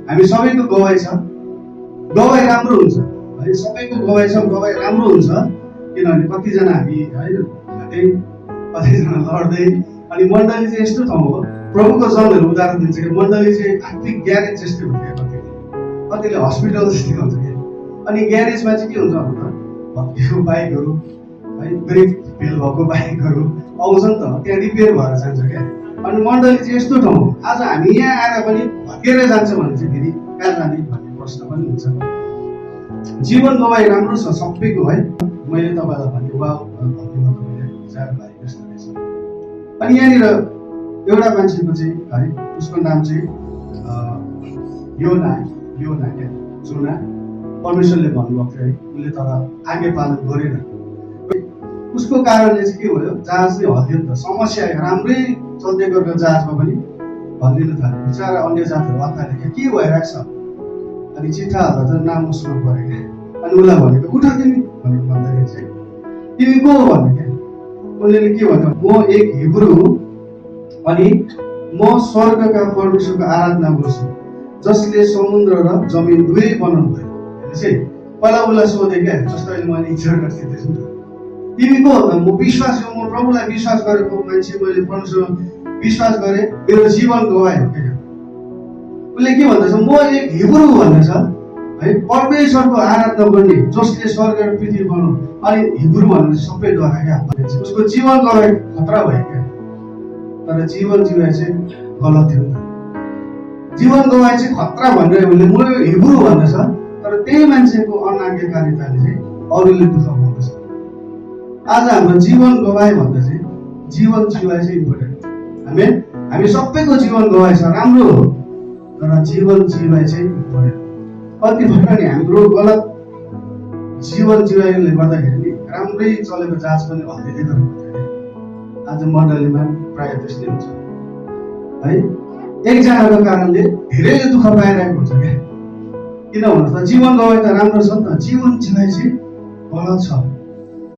हामी सबैको गवाई छ, गवाई राम्रो हुन्छ है, सबैको गवाई छ, गवाई राम्रो हुन्छ। किनभने कतिजना हामी है भेट्दै, कतिजना लड्दै, अनि मण्डली चाहिँ यस्तो ठाउँ हो, प्रभुको जनहरू उदाहरण दिन्छ कि मण्डली चाहिँ आत्मिक ग्यारेज जस्तै हुन्छ क्या, कतिले हस्पिटल जस्तै हुन्छ क्या। अनि ग्यारेजमा चाहिँ के हुन्छ भन्दा भत्किएको बाइकहरू है, ब्रेक फेल भएको बाइकहरू आउँछ नि त, त्यहाँ रिपेयर भएर जान्छ क्या। अनि मण्डली चाहिँ यस्तो ठाउँ हो, आज हामी यहाँ आएर पनि भत्केर जान्छ भने चाहिँ फेरि कहाँ जाने भन्ने प्रश्न पनि हुन्छ। जीवन गवाई राम्रो छ सबैको है। मैले तपाईँलाई भने वा भन्नेमा तपाईँले विचार लागे जस्तो रहेछ। अनि यहाँनिर एउटा मान्छेको चाहिँ है, उसको नाम चाहिँ योना क्या, जोना। परमेश्वरले भन्नुभएको थियो है, उसले तर आज्ञा पालन गरेन। उसको कारणले चाहिँ के भयो, जहाज चाहिँ हल्लियो नि त, समस्या आयो, राम्रै चल्दै गरेको जहाजमा पनि हल्लिन थाल्यो। बिचरा अन्य जातहरू अत्ताले के भइरहेको छ, अनि चिट्ठा हाल्दा त नाम उसमा पऱ्यो क्या। अनि उसलाई भनेको उठ तिमी भनेर भन्दाखेरि चाहिँ तिमी को हो भन्यो क्या। उसले के भन्यो, म एक हिब्रू हुँ अनि म स्वर्गका परमेश्वरको आराधना गर्छु जसले समुद्र र जमिन दुवै बनाउनु भयो। पहिला उसलाई सोधेँ क्या, जस्तो अहिले मैले इच्छा गर्थेँ त्यसमा, तिमी को हो त? म विश्वास छु, म प्रभुलाई विश्वास गरेको मान्छे, मैले परमेश्वर विश्वास गरेँ, मेरो जीवन गवायो क्या। उसले के भन्दछ, म एक हिब्रू भन्दछ है, परमेश्वरको आराधना गर्ने जसले स्वर्ग र पृथ्वी बनाउनु। अनि हिब्रू भनेर सबै डरा क्या, उसको जीवन गवाई खतरा भयो क्या। तर जीवन जिवाई चाहिँ गलत थियो नि त। जीवन गवाई चाहिँ खतरा भनेर उसले म हिब्रू भन्दछ, तर त्यही मान्छेको अनाज्ञाकारिताले चाहिँ अरूले दुःख पाउँदछ। आज हाम्रो जीवन गवाई भन्दा चाहिँ जीवन जिवाई चाहिँ इम्पोर्टेन्ट। हामी सबैको जीवन गवाई छ, राम्रो हो, तर जीवन जिवाई चाहिँ इम्पोर्टेन्ट। कतिपल्ट नि हाम्रो गलत जीवन जिवाइले गर्दाखेरि नि राम्रै चलेको जहाज पनि हल्लिँदै गरेको थियो। आज मण्डलीमा प्रायः त्यस्तै हुन्छ है, एकजनाको कारणले धेरैले दुःख पाइरहेको हुन्छ क्या। किन भन्नुहोस् त, जीवन गवाई त राम्रो छ नि त, जीवन जिवाई चाहिँ गलत छ।